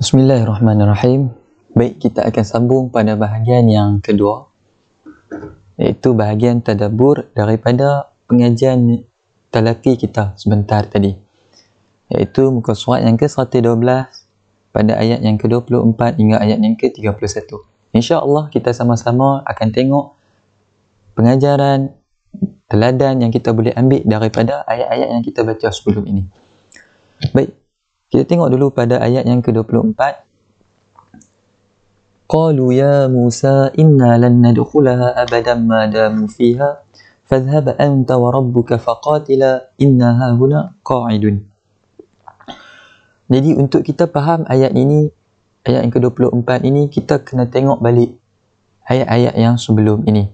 Bismillahirrahmanirrahim. Baik, kita akan sambung pada bahagian yang kedua, iaitu bahagian tadabbur daripada pengajian talaqi kita sebentar tadi, iaitu muka surat yang ke-112 pada ayat yang ke-24 hingga ayat yang ke-31. InsyaAllah kita sama-sama akan tengok pengajaran teladan yang kita boleh ambil daripada ayat-ayat yang kita baca sebelum ini. Baik, kita tengok dulu pada ayat yang ke-24. Qalu ya Musa inna lan nadkhulaha abadan ma damu fiha fadhhab anta wa rabbuka faqatila inna hahuna qa'idun. Jadi untuk kita faham ayat ini, ayat yang ke-24 ini, kita kena tengok balik ayat-ayat yang sebelum ini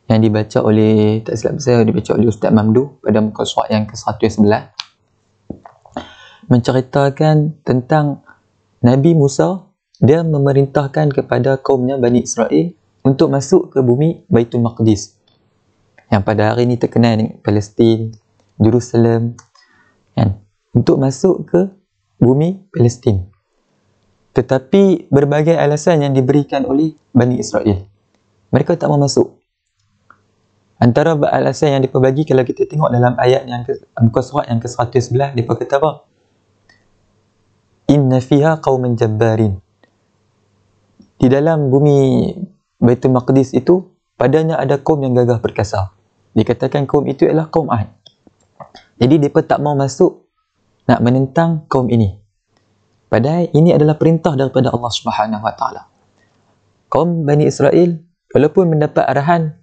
yang dibaca oleh, tak silap saya, dibaca oleh Ustaz Mamdu pada muka surat yang ke-111, menceritakan tentang Nabi Musa. Dia memerintahkan kepada kaumnya Bani Israel untuk masuk ke bumi Baitul Maqdis yang pada hari ini terkenal dengan Palestin, Jerusalem, kan? Untuk masuk ke bumi Palestin. Tetapi berbagai alasan yang diberikan oleh Bani Israel, mereka tak mau masuk. Antara alasan yang mereka bagi, kalau kita tengok dalam ayat yang muka surat yang ke-111, mereka kata apa? Inna fiha qauman jabbarin. Di dalam bumi Baitul Maqdis itu, padanya ada kaum yang gagah perkasa. Dikatakan kaum itu ialah kaum Ad. Jadi mereka tak mau masuk, nak menentang kaum ini. Padahal ini adalah perintah daripada Allah Subhanahu Wa Taala. Kaum Bani Israel walaupun mendapat arahan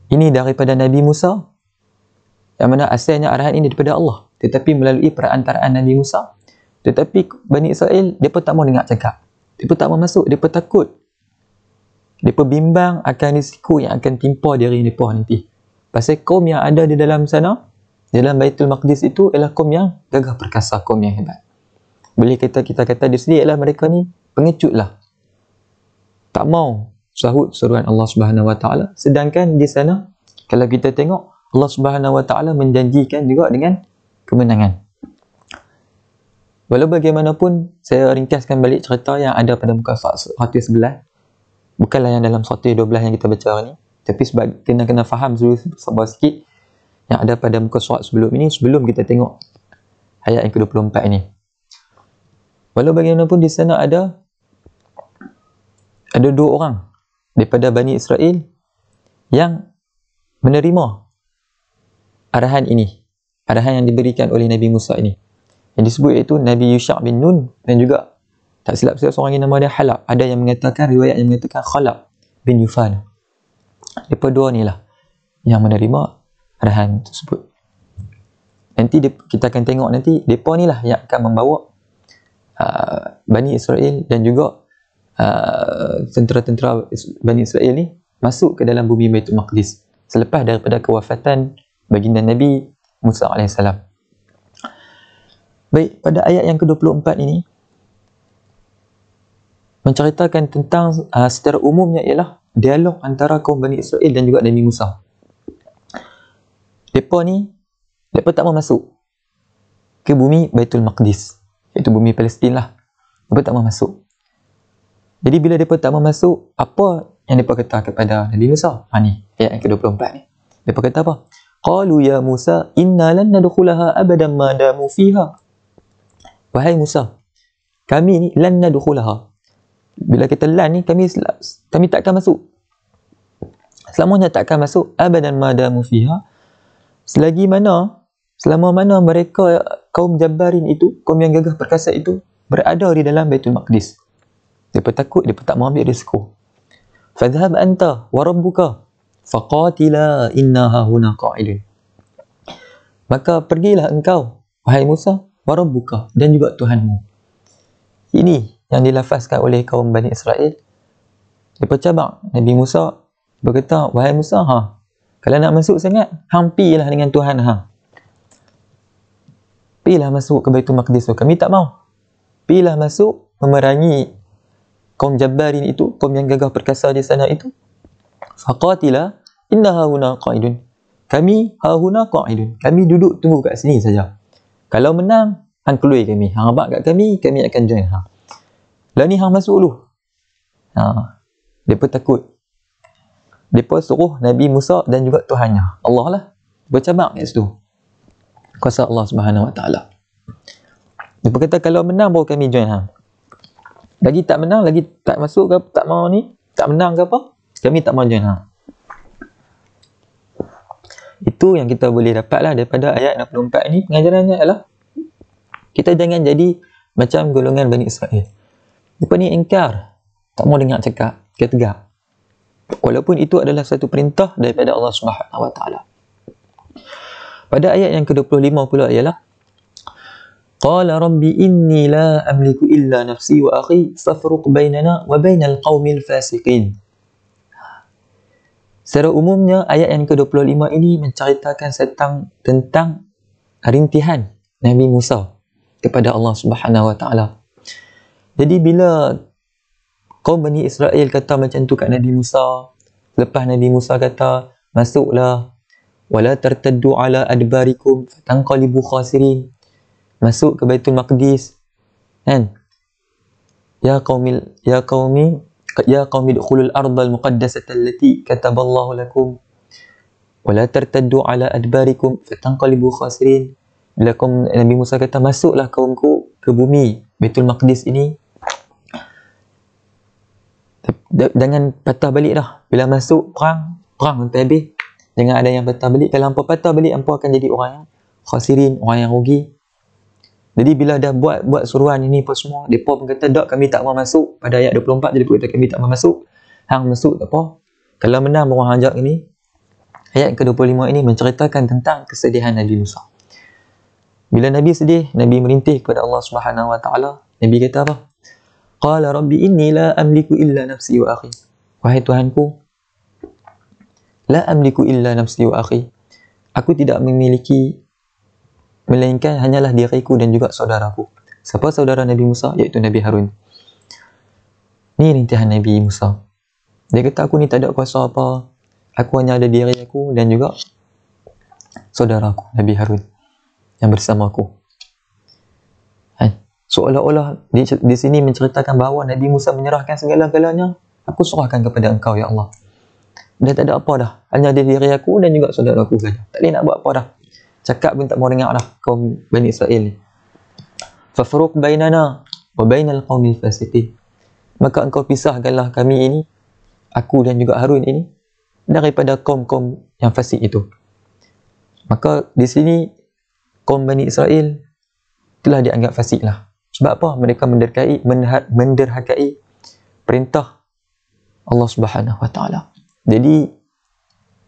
ini daripada Nabi Musa, yang mana asalnya arahan ini daripada Allah, tetapi melalui perantaraan Nabi Musa, tetapi Bani Israel mereka tak mau dengar cakap. Mereka tak mau masuk, mereka takut. Mereka bimbang akan risiko yang akan timpa diri mereka nanti. Pasal kaum yang ada di dalam sana, dalam Baitul Maqdis itu, ialah kaum yang gagah perkasa, kaum yang hebat. Boleh kita kata di sini ialah mereka ni pengecut lah. Tak mau sahut seruan Allah Subhanahu Wa Taala. Sedangkan di sana, kalau kita tengok, Allah Subhanahu Wa Taala menjanjikan juga dengan kemenangan. Walau bagaimanapun, saya ringkaskan balik cerita yang ada pada muka surat 111. Bukanlah yang dalam 112 yang kita baca hari ni, tapi sebab kena faham dulu sebuah sikit yang ada pada muka surat sebelum ini, sebelum kita tengok ayat yang ke-24 ini. Walau bagaimanapun, di sana ada dua orang daripada Bani Israel yang menerima arahan ini, arahan yang diberikan oleh Nabi Musa ini, yang disebut iaitu Nabi Yusha' bin Nun, dan juga tak silap saya seorang yang nama dia Halab. Ada yang mengatakan, riwayat yang mengatakan Khalab bin Yufan. Mereka dua ni lah yang menerima arahan tersebut. Nanti kita akan tengok nanti mereka ni lah yang akan membawa Bani Israel dan juga tentera-tentera Bani Israel ni masuk ke dalam bumi Baitul Maqdis selepas daripada kewafatan baginda Nabi Musa AS. Baik, pada ayat yang ke-24 ini menceritakan tentang secara umumnya ialah dialog antara kaum Bani Israel dan juga Nabi Musa. Mereka tak mau masuk ke bumi Baitul Maqdis, iaitu bumi Palestin lah. Mereka tak mau masuk. Jadi bila mereka tak mau masuk, apa yang mereka kata kepada Nabi Musa? Ni ayat yang ke-24 ni. Mereka kata apa? Qalu ya Musa inna lan nadkhulaha abadan ma damu fiha. Wahai Musa, kami ni lan nadkhulaha. Bila kita lan ni, kami takkan masuk. Selamanya takkan masuk. Abadan ma damu fiha. Selama mana mereka kaum Jabbarin itu, kaum yang gagah perkasa itu, berada di dalam Baitul Maqdis. Mereka takut, mereka tak mau ambil risiko. Fadhhab anta wa rabbuka faqatila inna hahuna qa'idun. Maka pergilah engkau, wahai Musa, wa rabbuka, dan juga Tuhanmu. Ini yang dilafazkan oleh kaum Bani Israel. Mereka cabang Nabi Musa, berkata, wahai Musa, kalau nak masuk sangat, hang pilah dengan Tuhan hang. Pilah masuk ke Baitul Maqdis. Kami tak mau. Pilah masuk memerangi kaum Jabbarin itu, kaum yang gagah perkasa di sana itu. Faqatila inna hahuna qa'idun. Kami hahuna qa'idun. Kami duduk tunggu kat sini saja. Kalau menang, hang keluar kami. Hang abang kat kami akan join hang. Lah ni hang masuk dulu. Mereka takut. Mereka suruh Nabi Musa dan juga Tuhannya, Allah lah, bercabang kat situ. Kuasa Allah Subhanahu Wa Taala. Mereka kata kalau menang baru kami join hang. Lagi tak menang, lagi tak masuk ke, tak mau ni, tak menang ke apa, kami tak mau join hang. Itu yang kita boleh dapatlah daripada ayat 64 ni. Pengajarannya adalah kita jangan jadi macam golongan Bani Israel. Mereka ni ingkar, tak mau dengar cakap, kita tegak. Walaupun itu adalah satu perintah daripada Allah Subhanahu Wa Taala. Pada ayat yang ke-25 pula ialah Qala rabbi inni la amliku illa nafsi wa akhi fafruq bainana wa bainal qaumil fasiqin. Secara umumnya ayat yang ke-25 ini menceritakan tentang rintihan Nabi Musa kepada Allah Subhanahu Wa Taala. Jadi bila kaum Bani Israel kata macam tu kat Nabi Musa, lepas Nabi Musa kata masuklah wala tartaddu ala adbarikum fatanqalibu khasirin, masuk ke Baitul Maqdis, kan? Ya qaumi dukhulul ardal muqaddasata allati kataballahu lakum wala tartaddu ala adbarikum fatanqalibu khasirin. Bila kaum Nabi Musa kata masuklah kaumku ke bumi Baitul Maqdis ini, jangan patah balik dah. Bila masuk perang sampai habis, jangan ada yang patah balik. Kalau hampa patah balik, hampa akan jadi orang yang khasirin, orang yang rugi. Jadi bila dah buat suruhan ini apa semua, mereka pun kata, tak, kami tak mau masuk. Pada ayat 24 jadi kata kami tak mau masuk. Hang masuk tak apa. Kalau menang orang ajak ini. Ayat ke-25 ini menceritakan tentang kesedihan Nabi Musa. Bila Nabi sedih, Nabi merintih kepada Allah Subhanahu Wa Taala. Nabi kata apa? Qala rabbi inni la amliku illa nafsi wa akhi. Wahai Tuhanku, la amliku illa nafsi wa akhi. Aku tidak memiliki melainkan hanyalah diriku dan juga saudaraku. Siapa saudara Nabi Musa? Iaitu Nabi Harun. Ni rintihan Nabi Musa. Dia kata, aku ni tak ada kuasa apa. Aku hanya ada diri aku dan juga saudaraku Nabi Harun yang bersama aku. Seolah-olah di sini menceritakan bahawa Nabi Musa menyerahkan segala-galanya. Aku serahkan kepada engkau, ya Allah. Dah tak ada apa dah. Hanya ada diri aku dan juga saudaraku saja. Tak boleh nak buat apa dah. Cakap pun tak mau dengar dah kaum Bani Israel ni. Fafruq bainana wa bainal qaumil fasiqin. Maka engkau pisahkanlah kami ini, aku dan juga Harun ini, daripada kaum-kaum yang fasik itu. Maka di sini kaum Bani Israel telah dianggap fasik lah. Sebab apa? Mereka menderhakai perintah Allah Subhanahu Wa Taala. Jadi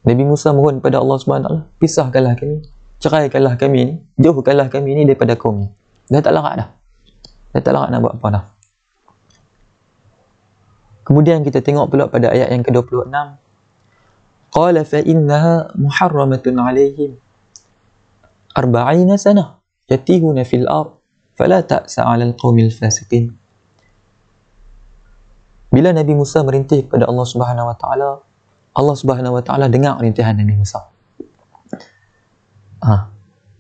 Nabi Musa mohon kepada Allah Subhanahu Wa Taala, pisahkanlah kami, ceraikanlah kami ni, jauhkanlah kami ni daripada kaum ni. Dah tak larat dah. Dah tak larat nak buat apa dah. Kemudian kita tengok pula pada ayat yang ke-26. Qala fa innaha muharramatun alaihim 40 sanah yatihuna fil ard fala ta'sa 'alal qaumil fasiqin. Bila Nabi Musa merintih kepada Allah Subhanahu Wa Taala, Allah Subhanahu Wa Taala dengar rintihan Nabi Musa.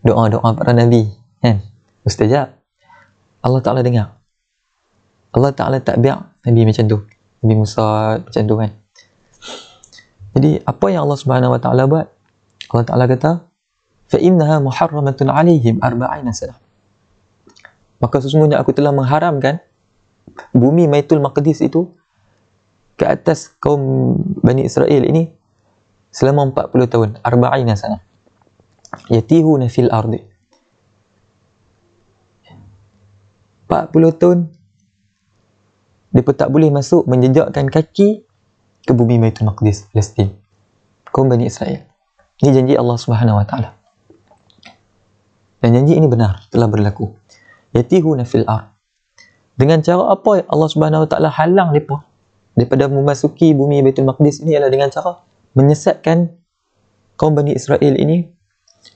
Doa-doa para nabi, kan? Mustajab. Allah Taala dengar. Allah Taala tak biar Nabi macam tu. Nabi Musa macam tu, kan? Jadi apa yang Allah Subhanahu Wa Taala buat? Allah Taala kata, fa innaha muharramatun 'alaihim 40 sanah. Maka sesungguhnya aku telah mengharamkan bumi Baitul Maqdis itu ke atas kaum Bani Israel ini selama 40 tahun, 40 sanah. Yatihuna fil ardi. 40 tahun mereka tak boleh masuk menjejakkan kaki ke bumi Baitul Maqdis, Palestin. Kaum Bani Israel. Ini janji Allah Subhanahu Wa Taala. Dan janji ini benar, telah berlaku. Yatihuna fil ard. Dengan cara apa Allah Subhanahu Wa Taala halang mereka daripada memasuki bumi Baitul Maqdis ini? Ialah dengan cara menyesatkan kaum Bani Israel ini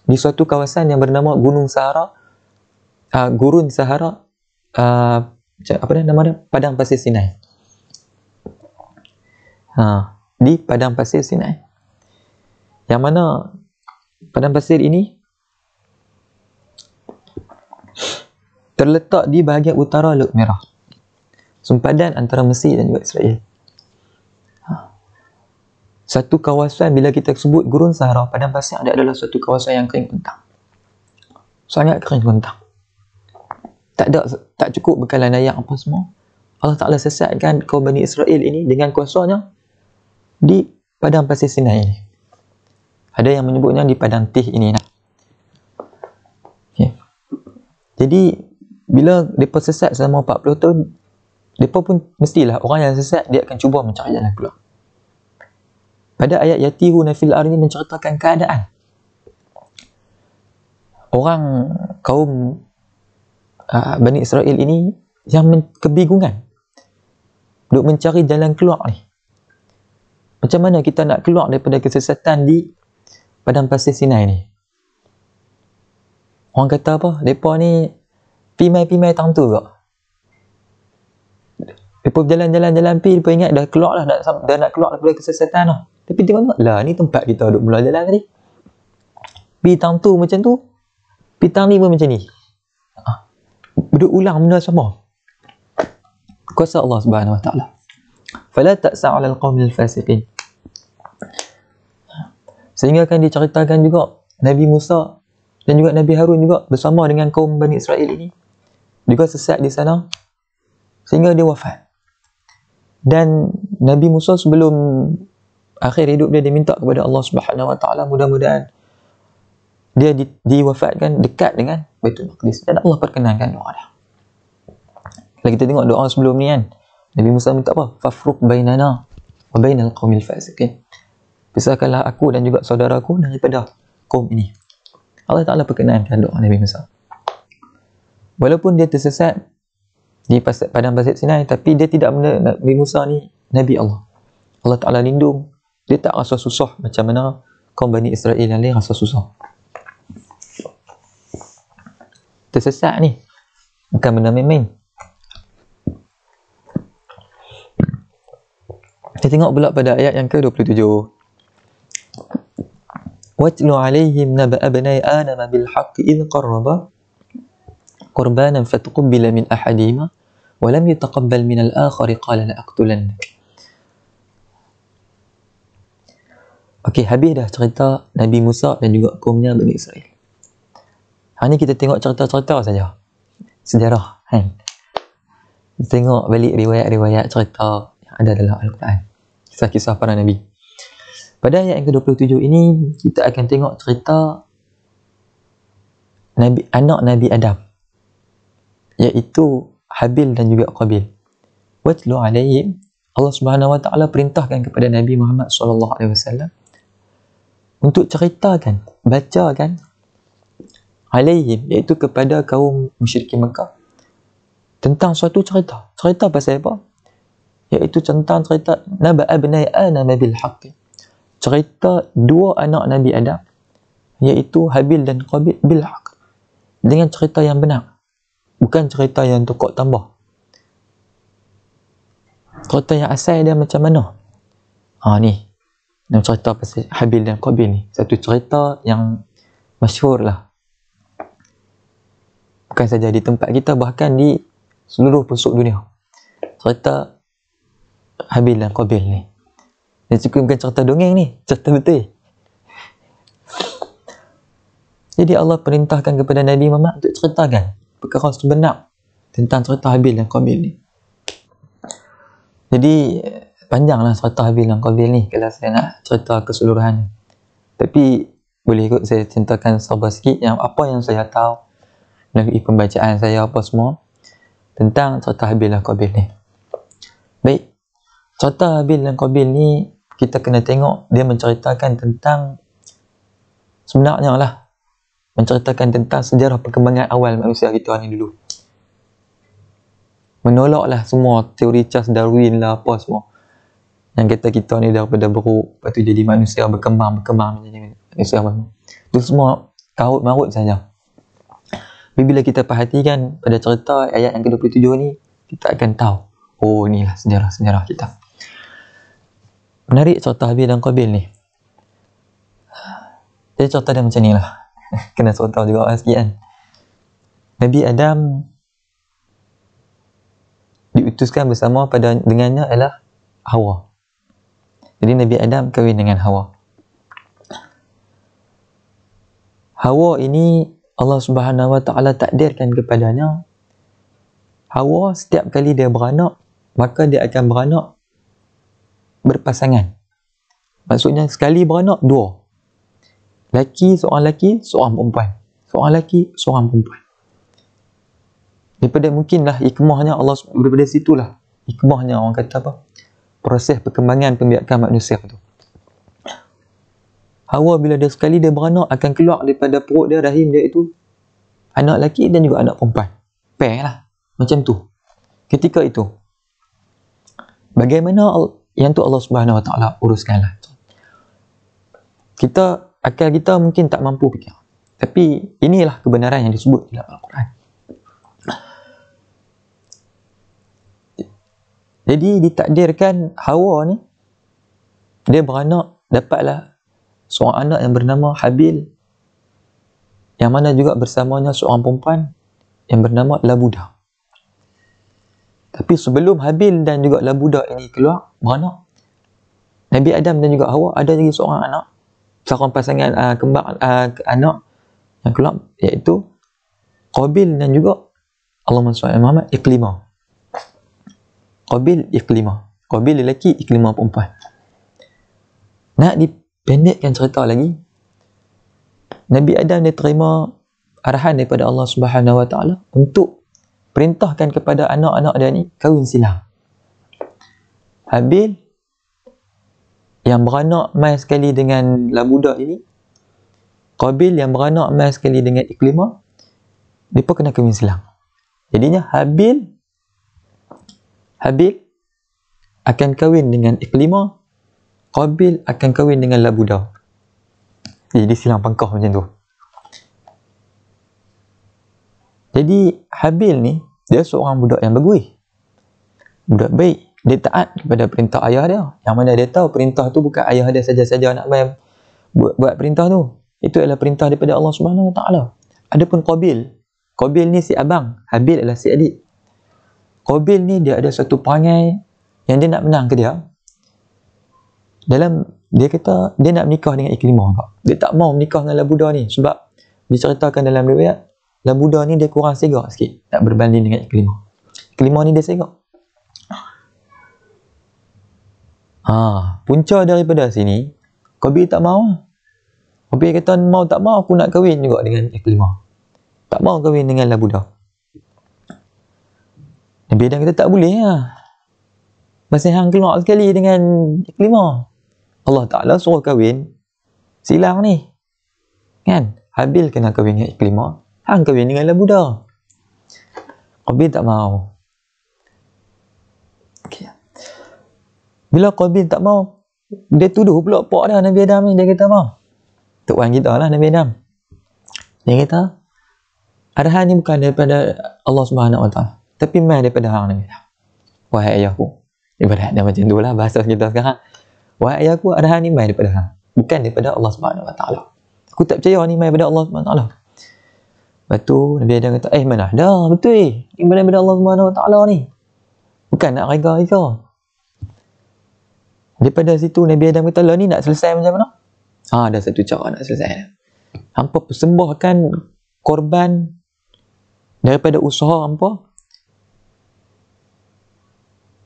di suatu kawasan yang bernama Gunung Sahara, Gurun Sahara, apa nama dia? Padang Pasir Sinai. Di Padang Pasir Sinai. Yang mana Padang Pasir ini terletak di bahagian utara Laut Merah. Sempadan antara Mesir dan juga Israel. Satu kawasan, bila kita sebut Gurun Sahara, padang pasir adalah satu kawasan yang kering kontang. Sangat kering kontang. Tak cukup bekalan air apa semua. Allah Ta'ala sesatkan kaum Bani Israel ini dengan kuasanya di padang pasir Sinai ini. Ada yang menyebutnya di padang Tih ini. Okay. Jadi bila mereka sesat selama 40 tahun, mereka pun mestilah orang yang sesat dia akan cuba mencari jalan keluar. Pada ayat yatiruna fil ardi menceritakan keadaan orang kaum Bani Israel ini yang kebingungan duk mencari jalan keluar ni. Macam mana kita nak keluar daripada kesesatan di padang pasir Sinai ni? Orang kata apa? Mereka ni pimai-pimai tang tu ke? Mereka berjalan-jalan pi, mereka ingat dah keluar lah, dah nak keluar daripada kesesatan lah. Tapi tengok lah, ni tempat kita duk mula jalan tadi. Pi tang tu macam tu, pi tang ni pun macam ni. Duk ulang benda sama. Kuasa Allah Subhanahu Wa Taala. Fala ta'sa 'alal qaumil fasiqin. Sehingga kan diceritakan juga Nabi Musa dan juga Nabi Harun juga bersama dengan kaum Bani Israel ini juga sesat di sana sehingga dia wafat. Dan Nabi Musa sebelum akhir hidup dia minta kepada Allah Subhanahu Wa Taala mudah-mudahan dia diwafatkan dekat dengan Baitul Maqdis, dan Allah perkenankan doa dia. Kalau kita tengok doa sebelum ni kan, Nabi Musa minta apa? Fafruq bainana wa bainal qaumil fasiqin. Pisahkanlah aku dan juga saudaraku daripada kaum ini. Allah Ta'ala perkenankan doa Nabi Musa. Walaupun dia tersesat di padang pasir Sinai, tapi dia tidak benda Nabi Musa ni Nabi Allah. Allah Ta'ala lindung. Dia tak rasa susah macam mana kaum Bani Israel yang lain rasa susah. Tersesat ni bukan benda main-main. Kita tengok pula pada ayat yang ke-27. Watlu alaihim naba'a bani Adam bil haqqi idh qarraba qurbanan fatuqbila min ahadihima wa lam yutaqabbal min al-akhar qala la aqtulannak. Okey, habis dah cerita Nabi Musa dan juga kaumnya Bani Israel. Hari ni kita tengok cerita-cerita saja. Sejarah kan. Kita tengok balik riwayat-riwayat cerita yang ada dalam Al-Quran. Kisah-kisah para Nabi. Pada ayat yang ke-27 ini, kita akan tengok cerita anak Nabi Adam, iaitu Habil dan juga Qabil. Watlu alaihim, Allah Subhanahu Wa Taala perintahkan kepada Nabi Muhammad SAW untuk ceritakan, bacakan alaihim, iaitu kepada kaum musyrikin Mekah, tentang suatu cerita. Cerita pasal apa? Iaitu tentang cerita naba'a bani Adam bil haqqi. Cerita dua anak Nabi Adam, iaitu Habil dan Qabil bil haqq, dengan cerita yang benar, bukan cerita yang tukar tambah. Cerita yang asal dia macam mana? Ni yang cerita pasal Habil dan Qabil ni, satu cerita yang masyhur lah, bukan saja di tempat kita, bahkan di seluruh pelosok dunia. Cerita Habil dan Qabil ni, dia cukup bukan cerita dongeng ni, cerita betul. Jadi Allah perintahkan kepada Nabi Muhammad untuk ceritakan perkara sebenar tentang cerita Habil dan Qabil ni. Jadi panjanglah cerita Habil dan Qabil ni kalau saya nak cerita keseluruhannya. Tapi boleh ikut saya ceritakan sabar sikit yang apa yang saya tahu melalui pembacaan saya apa semua tentang cerita Habil dan Qabil ni. Baik, cerita Habil dan Qabil ni kita kena tengok dia menceritakan tentang, sebenarnya lah, menceritakan tentang sejarah perkembangan awal manusia kita ni dulu. Menolaklah semua teori Charles Darwin lah apa semua yang kata kita ni daripada buruk lepas tu jadi manusia berkembang menjadi manusia baru. Itu semua kaut marut saja. Bila kita perhatikan pada cerita ayat yang ke-27 ni, kita akan tahu, oh inilah sejarah-sejarah kita. Menarik cerita Habil dan Qabil ni. Jadi cerita dia macam ni lah. Kena cerita juga sikit kan. Nabi Adam diputuskan bersama dengannya ialah Hawa. Jadi Nabi Adam kahwin dengan Hawa. Hawa ini Allah Subhanahu Wa Taala takdirkan kepadanya. Hawa setiap kali dia beranak, maka dia akan beranak berpasangan. Maksudnya sekali beranak dua. Laki, seorang perempuan. Seorang laki, seorang perempuan. Daripada mungkinlah hikmahnya Allah, daripada situlah hikmahnya orang kata apa? Proses perkembangan pembiakan manusia tu. Hawa bila dia sekali dia beranak akan keluar daripada perut dia, rahim dia itu anak lelaki dan juga anak perempuan. Pair lah. Macam tu. Ketika itu. Bagaimana yang tu Allah Subhanahu Wa Taala uruskanlah. Akal kita mungkin tak mampu fikir. Tapi inilah kebenaran yang disebut dalam Al-Quran. Jadi ditakdirkan Hawa ni dia beranak, dapatlah seorang anak yang bernama Habil, yang mana juga bersamanya seorang perempuan yang bernama Labuda. Tapi sebelum Habil dan juga Labuda ini keluar beranak, Nabi Adam dan juga Hawa ada lagi seorang anak, seorang pasangan kembar anak yang keluar, iaitu Qabil dan juga Allahumma salli ala Muhammad Iqlimah. Qabil Iqlimah. Qabil lelaki, Iqlimah perempuan. Nak dipendekkan cerita lagi, Nabi Adam dia terima arahan daripada Allah Subhanahu Wa Taala untuk perintahkan kepada anak-anak dia ni kahwin silang. Habil yang beranak mai sekali dengan Labuda ini, Qabil yang beranak mai sekali dengan Iqlimah, mereka kena kahwin silang. Jadinya Habil akan kahwin dengan Iqlimah, Qabil akan kahwin dengan Labuda. Jadi silang pangkah macam tu. Jadi Habil ni dia seorang budak yang bagus, budak baik. Dia taat kepada perintah ayah dia, yang mana dia tahu perintah tu bukan ayah dia saja-saja nak buat perintah tu. Itu adalah perintah daripada Allah Subhanahu Wa Taala. Adapun Qabil ni si abang, Habil adalah si adik. Qabil ni dia ada satu perangai yang dia nak menang ke dia. Dia kata dia nak menikah dengan Iqlimah. Dia tak mau menikah dengan Labuda ni sebab diceritakan dalam riwayat Labuda ni dia kurang segak sikit nak berbanding dengan Iqlimah. Iqlimah ni dia segak. Punca daripada sini Qabil tak mau. Qabil kata mau tak mau aku nak kahwin juga dengan Iqlimah. Tak mau kahwin dengan Labuda. Nabi Adam kata tak boleh lah. Masa hang keluar sekali dengan Iqlimah, Allah Ta'ala suruh kahwin silang ni. Kan? Habil kena kahwin dengan Iqlimah, hang kahwin dengan Labuda. Qabil tak mau. Okay. Bila Qabil tak mau, dia tuduh pula pak dia Nabi Adam ni. Dia kata apa? Tok Wan kita lah Nabi Adam. Dia kata arahan ni bukan daripada Allah Subhanahu Wa Taala, tapi mai daripada hang Nabi Adam. Wahai ayahku. Ibarat dia macam tu lah bahasa kita sekarang. Wahai ayahku, arahan ni mai daripada hang, bukan daripada Allah Subhanahu Wa Taala. Aku tak percaya ni mai daripada Allah Subhanahu Wa Taala. Lepas tu Nabi Adam kata, mana dah betul ni daripada Allah Subhanahu Wa Taala ni. Bukan nak rega-rega. Daripada situ Nabi Adam kata, lah ni nak selesai macam mana? Ada satu cara nak selesai. Hampa persembahkan korban daripada usaha hampa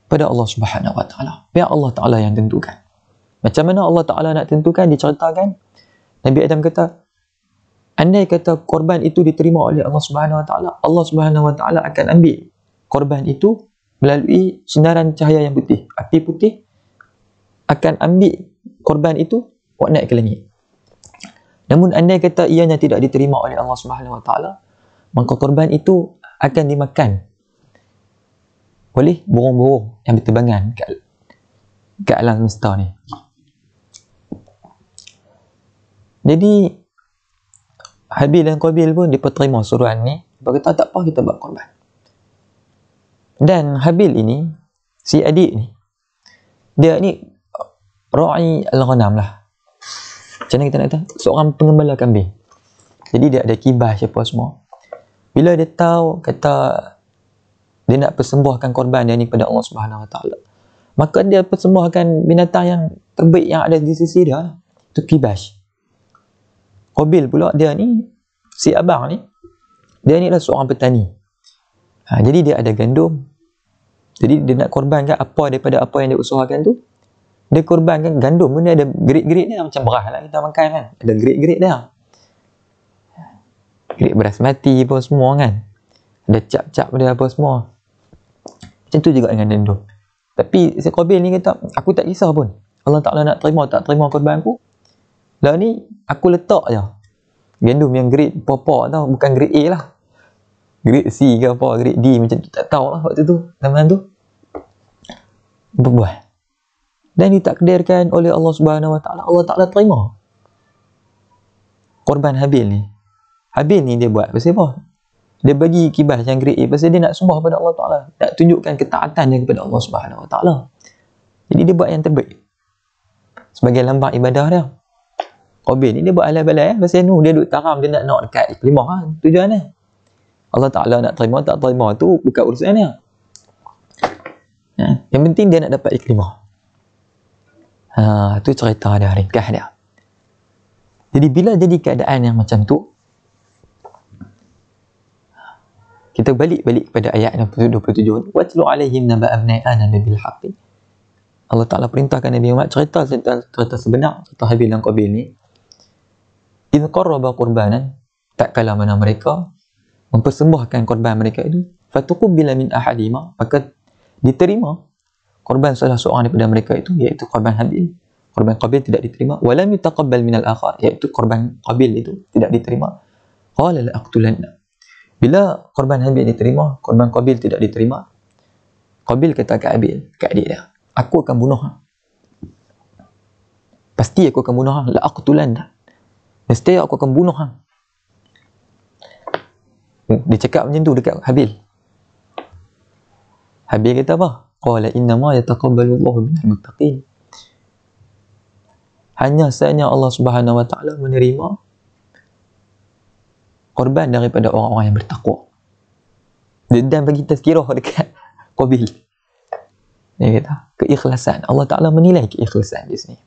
pada Allah Subhanahu Wa Taala. Biar Allah Taala yang tentukan. Macam mana Allah Taala nak tentukan, diceritakan. Nabi Adam kata, andai kata korban itu diterima oleh Allah Subhanahu Wa Taala, Allah Subhanahu Wa Taala akan ambil korban itu melalui sinaran cahaya yang putih. Api putih akan ambil korban itu buat naik ke langit. Namun andai kata ianya tidak diterima oleh Allah Subhanahu Wa Taala, maka korban itu akan dimakan oleh burung-burung yang berterbangan ke alam semesta ni. Jadi Habil dan Qabil pun dia terima suruhan ni. Dia kata tak apa, kita buat korban. Dan Habil ini, si adik ni, dia ni ra'i al-ghanam lah. Macam mana kita nak kata? Seorang pengembala kambing. Jadi dia ada kibas apa semua. Bila dia tahu kata dia nak persembahkan korban dia ni kepada Allah Subhanahu Wa Taala, maka dia persembahkan binatang yang terbaik yang ada di sisi dia, itu kibas. Qabil pula dia ni, si abang ni, dia ni adalah seorang petani. Jadi dia ada gandum, jadi dia nak korbankan apa daripada apa yang dia usahakan tu, dia korbankan gandum pun dia ada gerik-gerik dia, macam beras lah kita makan kan, ada gerik-gerik dia, gerik beras mati apa semua kan, ada cap-cap dia apa semua. Macam tu juga dengan gandum. Tapi si Qabil ni kata, aku tak kisah pun Allah Ta'ala nak terima tak terima korban aku, lah ni aku letak je gandum yang grade apa tau, bukan grade A lah, grade C ke apa, grade D macam tu, tak tahu lah waktu tu, zaman tu berbuah, dan ditakdirkan oleh Allah Subhanahu Wa Taala, Allah Ta'ala terima korban Habil ni. Habil ni dia buat pasal apa? Dia bagi kibas yang grade A pasal dia nak sembah pada Allah Ta'ala, nak tunjukkan ketaatan dia kepada Allah Subhanahu Wa Taala. Jadi dia buat yang terbaik sebagai lambang ibadah dia. Qabil ni dia buat alai-balai pasal nu dia duk taram, dia nak dekat Ikrimah kan, tujuan dia. Allah Ta'ala nak terima tak terima tu bukan urusan dia. Yang penting dia nak dapat Ikrimah. Tu cerita dia, ringkas dia. Jadi bila jadi keadaan yang macam tu, kita balik kepada ayat 27. Watlu alaihim naba abnai adam bil haqqi. Allah Ta'ala perintahkan Nabi Muhammad cerita sebenar cerita Habil dan Qabil ni. Idh qarraba qurbanan, tak kala mana mereka mempersembahkan korban mereka itu, fatuqbila min ahadima, maka diterima korban salah seorang daripada mereka itu, iaitu korban Habil. Korban Qabil tidak diterima. Walam yutaqabbal min al-akhar, iaitu korban Qabil itu tidak diterima. Qala la aqtulanna. Bila korban Habil diterima, korban Qabil tidak diterima, Qabil kata kat Habil, kat adik dia, aku akan bunuh hang. Pasti aku akan bunuh hang. La aqtulanna. Mesti aku akan bunuh hang. Dia cakap macam tu dekat Habil. Habil kata apa? Qala innama yataqabbalu Allahu minal muttaqin. Hanya sahaja Allah Subhanahu Wa Taala menerima korban daripada orang-orang yang bertakwa. Dan bagi tazkirah dekat Qabil. Dia kata, keikhlasan. Allah Ta'ala menilai keikhlasan di sini.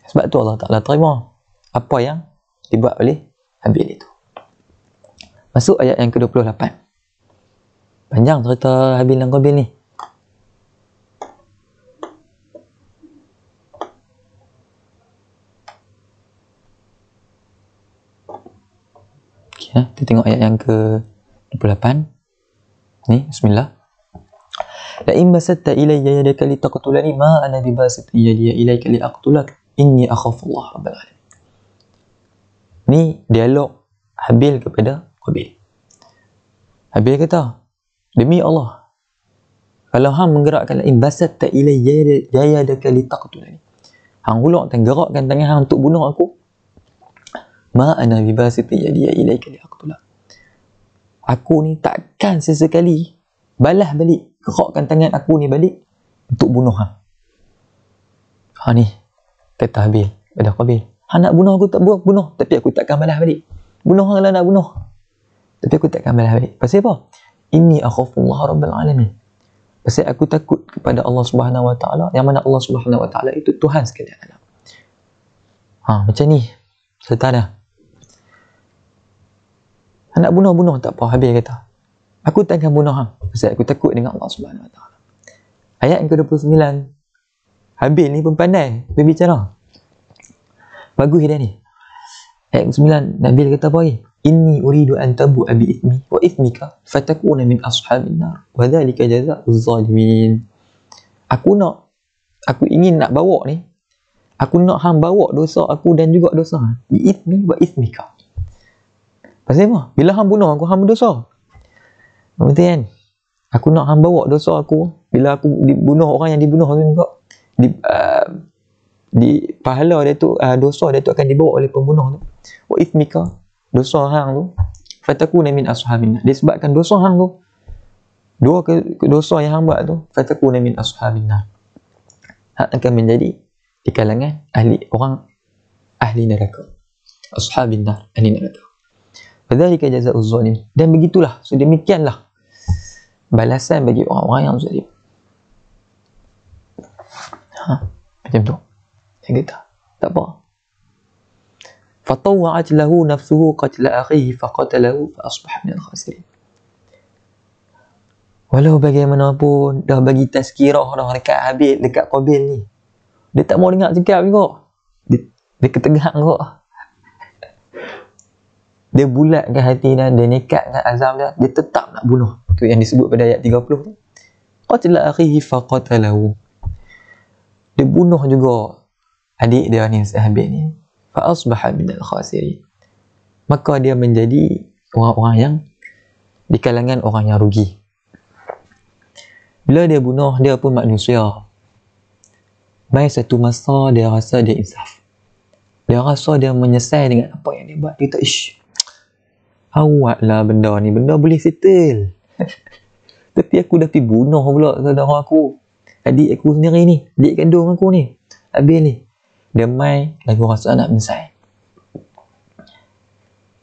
Sebab tu Allah Ta'ala terima apa yang dibuat oleh Habil itu. Masuk ayat yang ke-28. Panjang cerita Habil dan Qabil ni. Okay, kita tengok ayat yang ke-28. Ni, bismillah. La in basatta ilayya yadaka litaqtulani ma ana bibasit yadi ilayka liaqtulak inni akhafu Allah rabbal alamin. Ni dialog Habil kepada Qabil. Habil kata, demi Allah, kalau hang menggerakkan la in basatta ilayya yadaka litaqtulani, hang ulak dan gerakkan tangan hang untuk bunuh aku, ma ana bibasit yadi ilayka liaqtulak, aku ni takkan sesekali balas balik, gerakkan tangan aku ni balik untuk bunuh hang. Ni kata Habil pada Qabil, hang nak bunuh aku tak bunuh, tapi aku takkan balas balik. Bunuh hang lah nak bunuh, tapi aku takkan balas balik. Pasal apa? Inni akhafullah rabbal alamin. Pasal aku takut kepada Allah Subhanahu Wa Taala, yang mana Allah Subhanahu Wa Taala itu Tuhan sekalian alam. Macam ni cerita dah. Hang nak bunuh tak apa. Habil kata, aku takkan bunuh hang pasal aku takut dengan Allah Subhanahu Wa Taala. Ayat yang ke-29. Habil ni pun pandai berbicara. Bagus dia ni. Ayat ke-9, Nabil kata apa lagi? Inni uridu an tabu'a bi ithmi wa ithmika fatakuna min ashabin nar wa dhalika jazaa'uz zalimin. Aku ingin nak bawa ni, aku nak hang bawa dosa aku dan juga dosa hang, bi ithmi wa ithmika. Pasal apa? Bila hang bunuh aku, hang berdosa. Betul kan? Aku nak hang bawa dosa aku. Bila aku dibunuh orang yang dibunuh tu juga, di pahala dia tu, dosa dia tu akan dibawa oleh pembunuh tu. Wa ithmika, dosa hang tu, fatakuna min ashabin. Disebabkan dosa hang tu, dua dosa yang hang buat tu, fatakuna min ashabin nar, akan menjadi di kalangan ahli neraka. Ashabin nar, ahli neraka. Fadzalika jazaa'uz zalim. Dan begitulah, sedemikianlah balasan bagi orang-orang yang zalim. Macam tu. Yang kita tak apa. Fatawwa'at lahu nafsuhu qatla akhihi faqatalahu fa asbaha min al-khasirin. Walau bagaimanapun dah bagi tazkirah dah dekat Habil, dekat Qabil ni, dia tak mau dengar cakap juga. Dia ketegang kok. Dia bulatkan hati dan dia nekatkan azam dia tetap nak bunuh. Tu yang disebut pada ayat 30 tu. Qatla akhihi faqatalahu. Dia bunuh juga adik dia ni, Habil ni. Fa asbaha minal khasirin. Maka dia menjadi orang-orang yang di kalangan orang yang rugi. Bila dia bunuh, dia pun manusia. Baik satu masa dia rasa dia insaf. Dia rasa dia menyesal dengan apa yang dia buat. Dia kata, awak lah benda ni. Benda boleh settle. Tapi aku dah pergi bunuh pula saudara aku. Adik aku sendiri ni. Adik kandung aku ni. Habis ni. Dia mai, lagu rasa nak menyesal.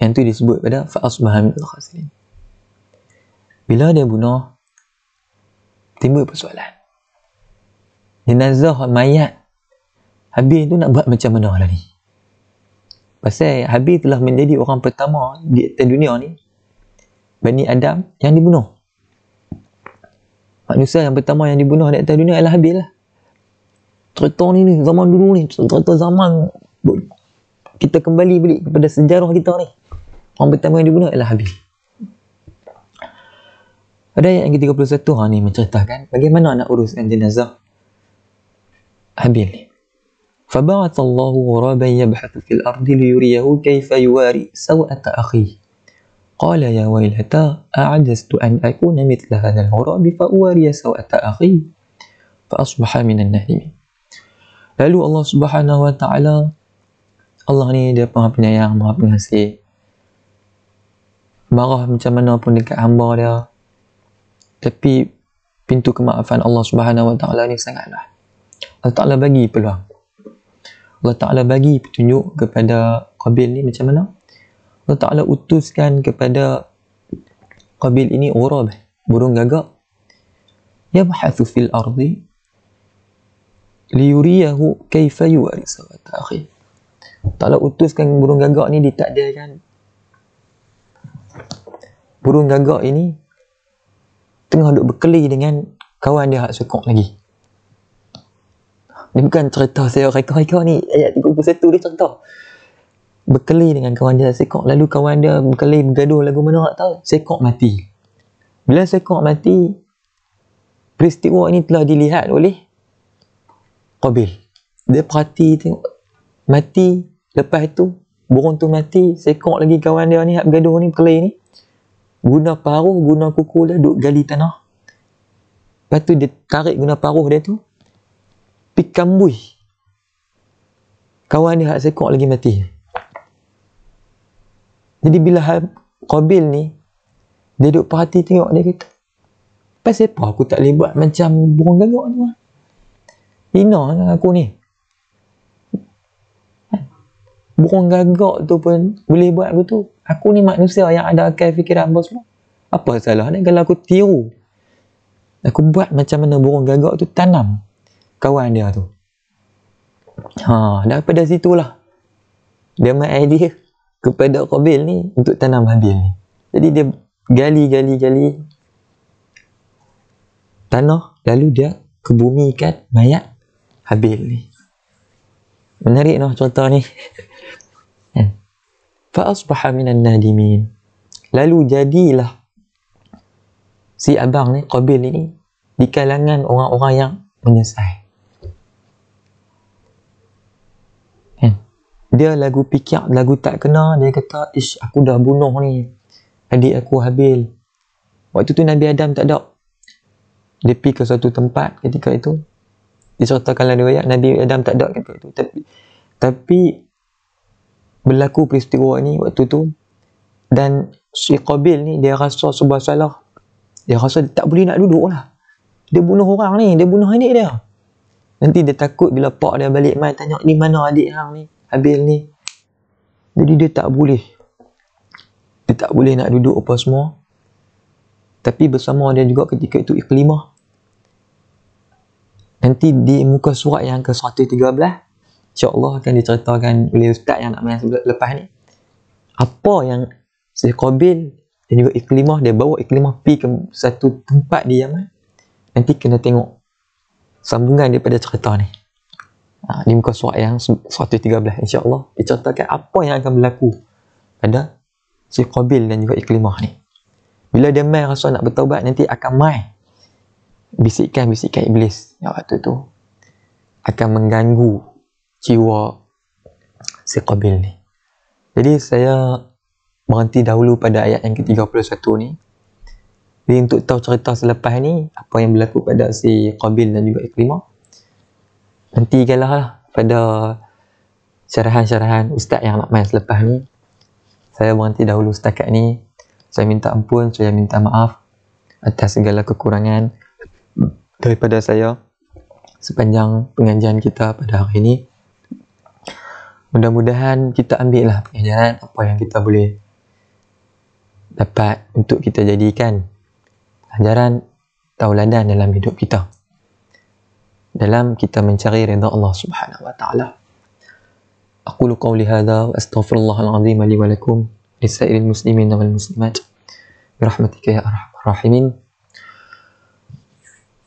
Yang tu disebut pada fa'asbaha minal khasirin. Bila dia bunuh, timbul persoalan. Jenazah mayat Habil tu nak buat macam mana lah ni? Pasal Habil telah menjadi orang pertama di atas dunia ni, Bani Adam yang dibunuh. Manusia yang pertama yang dibunuh di atas dunia adalah Habil lah. Cerita ni zaman dulu ni, cerita zaman kita kembali balik kepada sejarah kita ni. Orang pertama yang dibunuh adalah Habil. Pada ayat yang ke-31 ni menceritakan bagaimana nak uruskan jenazah Habil ni. فَبَعَثَ اللَّهُ غُرَابًا يَبْحَثُ فِي الْأَرْضِ لِيُرِيَهُ كَيْفَ يُوَارِي سَوْءَةَ أَخِيهِ قَالَ يَا وَيْلَتَا أَعَجَزْتُ أَنْ أَكُونَ مِثْلَ هَذَا الْغُرَابِ فَأُوَارِيَ سَوْءَةَ أَخِي فَأَصْبَحَ مِنَ النَّادِمِينَ. Lalu Allah Subhanahu Wa Taala, Allah ni dia Maha Penyayang, Maha Pengasih. Marah macam mana pun dekat hamba dia, tapi pintu kemaafan Allah Subhanahu Wa Taala ni sangatlah. Allah Ta'ala bagi peluang. Allah Ta'ala bagi petunjuk kepada Qabil ni macam mana. Allah Ta'ala utuskan kepada Qabil ini ghurab, burung gagak. Yabhathu fil ardi liyuriyahu kaifa yuwari sawata akhi. Ta'ala utuskan burung gagak ni ditakdirkan. Burung gagak ini tengah duk berkeli dengan kawan dia hak sekok lagi. Ini bukan cerita saya reka-reka ni. Ayat 31 dia cerita. Berkeli dengan kawan dia sekok. Lalu kawan dia berkeli bergaduh lagu mana tak tahu. Sekok mati. Bila sekok mati, peristiwa ini telah dilihat oleh Qabil. Dia perhati tengok. Mati. Lepas itu, burung tu mati. Sekok lagi kawan dia ni, bergaduh ni, berkeli ni. Guna paruh, guna kuku dia, duk gali tanah. Lepas tu dia tarik guna paruh dia tu. Pikambui kawan dia hak sekok lagi mati. Jadi bila Qabil ni dia duk perhati tengok, dia kata, pasal apa aku tak boleh buat macam burung gagak tu? Hina lah aku ni. Burung gagak tu pun boleh buat begitu. Aku ni manusia yang ada akal fikiran apa semua. Apa salah ni kalau aku tiru? Aku buat macam mana burung gagak tu tanam kawan dia tu. Daripada situlah dia main idea kepada Qabil ni untuk tanam Habil ni. Jadi dia gali tanah, lalu dia kebumikan mayat Habil ni. Menarik noh cerita ni. Fa asbaha minan nadimin. Lalu jadilah si abang ni, Qabil ni, di kalangan orang-orang yang menyesal. Dia lagu fikir, lagu tak kena, dia kata, aku dah bunuh ni adik aku Habil. Waktu tu Nabi Adam tak ada. Dia pergi ke satu tempat ketika itu. Diceritakan dalam riwayat Nabi Adam tak ada ketika itu. Tapi berlaku peristiwa ni waktu tu, dan si Qabil ni dia rasa sebuah salah. Dia rasa dia tak boleh nak duduk lah. Dia bunuh orang ni, dia bunuh adik dia. Nanti dia takut bila pak dia balik mai tanya, di mana adik hang ni, Habil ni. Jadi dia tak boleh. Dia tak boleh nak duduk apa semua. Tapi bersama dia juga ketika itu Iklimah. Nanti di muka surat yang ke-113, insya-Allah akan diceritakan oleh ustaz yang nak main lepas ni. Apa yang si Qabil dan juga Iklimah, dia bawa Iklimah pergi ke satu tempat di Yaman. Nanti kena tengok sambungan daripada cerita ni. Di muka surat yang 113, insya-Allah diceritakan apa yang akan berlaku pada si Qabil dan juga Iklimah ni. Bila dia mai rasa nak bertaubat, nanti akan mai bisikan-bisikan iblis yang waktu tu akan mengganggu jiwa si Qabil ni. Jadi saya berhenti dahulu pada ayat yang ke-31 ni. Jadi untuk tahu cerita selepas ni, apa yang berlaku pada si Qabil dan juga Iklimah, nantikanlah lah pada syarahan-syarahan ustaz yang nak main selepas ni. Saya berhenti dahulu setakat ni. Saya minta ampun, saya minta maaf atas segala kekurangan daripada saya sepanjang pengajian kita pada hari ini. Mudah-mudahan kita ambil lah pengajaran apa yang kita boleh dapat untuk kita jadikan pelajaran tauladan dalam hidup kita, dalam kita mencari redha Allah Subhanahu wa taala. Aqulu qawli hadha wa astaghfirullahal azim li wa lakum lisairil muslimin wal muslimat birahmatika ya arhamar rahimin.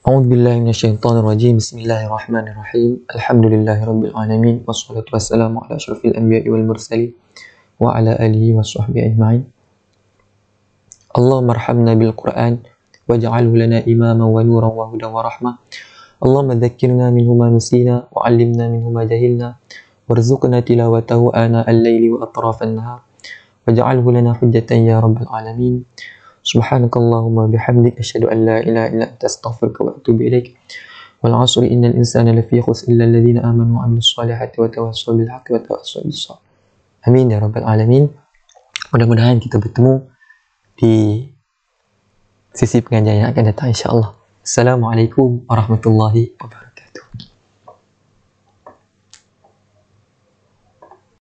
A'udzu billahi minasyaitonir rajim. Bismillahirrahmanirrahim. Alhamdulillahi rabbil alamin wassalatu wassalamu ala asyrafil anbiya'i wal mursalin wa ala alihi washabbihi ajma'in. Allahumma arhamna bil Qur'an waj'alhu lana imaman wa nuran wa hudan wa rahmah. Allahumma dhakkirna minhu ma nusina wa 'allimna minhu ma jahilna warzuqna tilawatahu ana al-laili wa atrafan nahar waj'alhu lana hujjatan ya rabbal alamin. Subhanakallahumma bihamdik asyhadu an la ilaha illa anta astaghfiruka wa atubu ilaik. Wal 'asri innal insana lafi khusr illa alladhina amanu wa 'amilus solihati wa tawassaw bil haqqi wa tawassaw bis sabr. Amin ya rabbal alamin. Mudah-mudahan kita bertemu di sisi pengajian yang akan datang insya-Allah. Assalamualaikum warahmatullahi wabarakatuh.